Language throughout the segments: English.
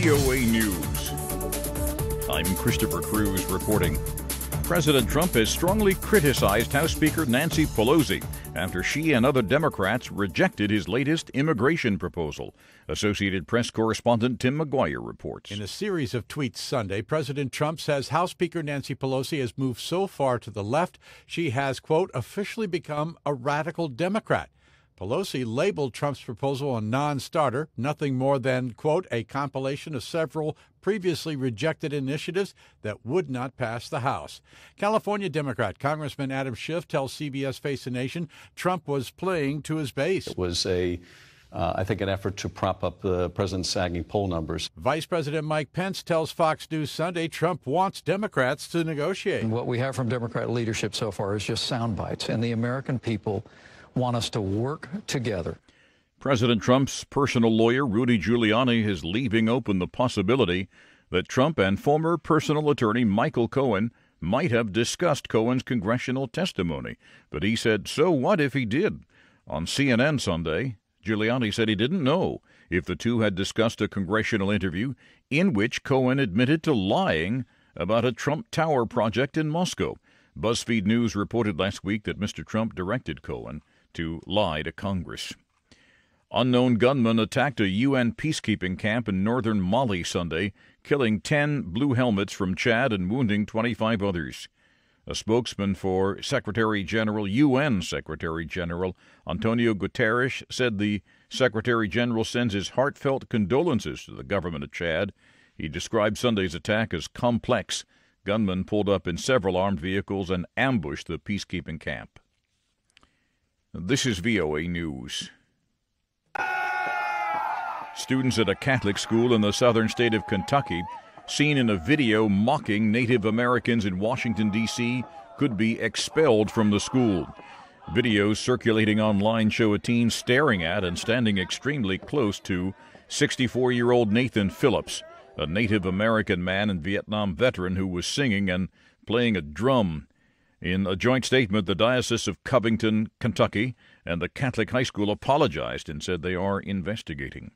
VOA News. I'm Christopher Cruz reporting. President Trump has strongly criticized House Speaker Nancy Pelosi after she and other Democrats rejected his latest immigration proposal. Associated Press correspondent Tim McGuire reports. In a series of tweets Sunday, President Trump says House Speaker Nancy Pelosi has moved so far to the left, she has, quote, officially become a radical Democrat. Pelosi labeled Trump's proposal a non-starter, nothing more than, quote, a compilation of several previously rejected initiatives that would not pass the House. California Democrat Congressman Adam Schiff tells CBS Face the Nation Trump was playing to his base. It was I think, an effort to prop up the president's sagging poll numbers. Vice President Mike Pence tells Fox News Sunday Trump wants Democrats to negotiate. And what we have from Democrat leadership so far is just sound bites, and the American people want us to work together. President Trump's personal lawyer, Rudy Giuliani, is leaving open the possibility that Trump and former personal attorney Michael Cohen might have discussed Cohen's congressional testimony. But he said, so what if he did? On CNN Sunday, Giuliani said he didn't know if the two had discussed a congressional interview in which Cohen admitted to lying about a Trump Tower project in Moscow. BuzzFeed News reported last week that Mr. Trump directed Cohen to lie to Congress. Unknown gunmen attacked a UN peacekeeping camp in northern Mali Sunday, killing 10 blue helmets from Chad and wounding 25 others. A spokesman for UN Secretary General António Guterres said the Secretary General sends his heartfelt condolences to the government of Chad. He described Sunday's attack as complex. Gunmen pulled up in several armed vehicles and ambushed the peacekeeping camp. This is VOA News. Students at a Catholic school in the southern state of Kentucky, seen in a video mocking Native Americans in Washington, D.C., could be expelled from the school. Videos circulating online show a teen staring at and standing extremely close to 64-year-old Nathan Phillips, a Native American man and Vietnam veteran who was singing and playing a drum. In a joint statement, the Diocese of Covington, Kentucky, and the Catholic high school apologized and said they are investigating.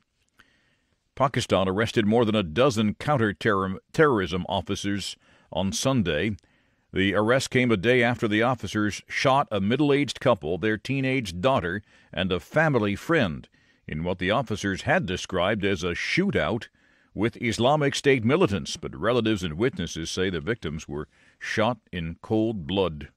Pakistan arrested more than a dozen counter-terrorism officers on Sunday. The arrest came a day after the officers shot a middle-aged couple, their teenage daughter, and a family friend in what the officers had described as a shootout with Islamic State militants, but relatives and witnesses say the victims were shot in cold blood.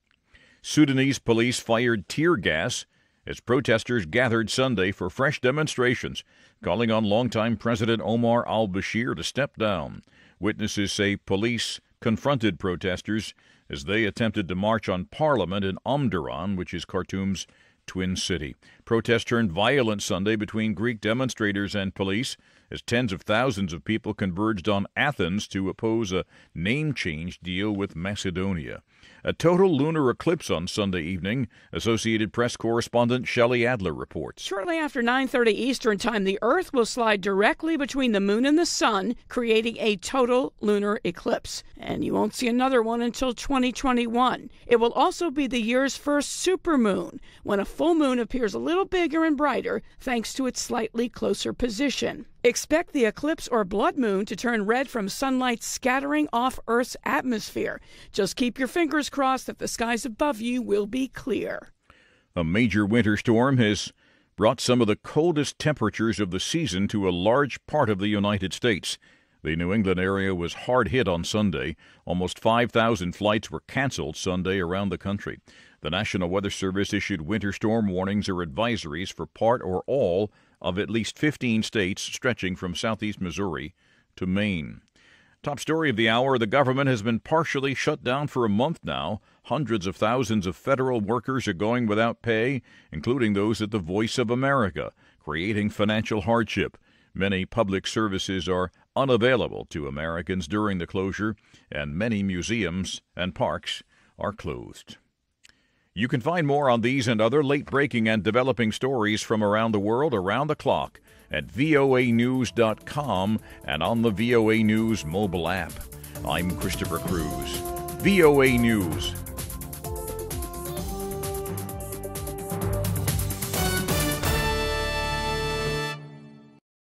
Sudanese police fired tear gas as protesters gathered Sunday for fresh demonstrations, calling on longtime President Omar al-Bashir to step down. Witnesses say police confronted protesters as they attempted to march on Parliament in Omdurman, which is Khartoum's twin city. Protests turned violent Sunday between Greek demonstrators and police as tens of thousands of people converged on Athens to oppose a name change deal with Macedonia. A total lunar eclipse on Sunday evening, Associated Press correspondent Shelley Adler reports. Shortly after 9:30 Eastern Time, the Earth will slide directly between the moon and the sun, creating a total lunar eclipse. And you won't see another one until 2021. It will also be the year's first supermoon, when a full moon appears a little bigger and brighter thanks to its slightly closer position. Expect the eclipse or blood moon to turn red from sunlight scattering off Earth's atmosphere. Just keep your fingers crossed that the skies above you will be clear. A major winter storm has brought some of the coldest temperatures of the season to a large part of the United States. The New England area was hard hit on Sunday. Almost 5,000 flights were canceled Sunday around the country. The National Weather Service issued winter storm warnings or advisories for part or all of at least 15 states stretching from southeast Missouri to Maine. Top story of the hour, the government has been partially shut down for a month now. Hundreds of thousands of federal workers are going without pay, including those at the Voice of America, creating financial hardship. Many public services are unavailable to Americans during the closure, and many museums and parks are closed. You can find more on these and other late-breaking and developing stories from around the world around the clock at voanews.com and on the VOA News mobile app. I'm Christopher Cruz. VOA News.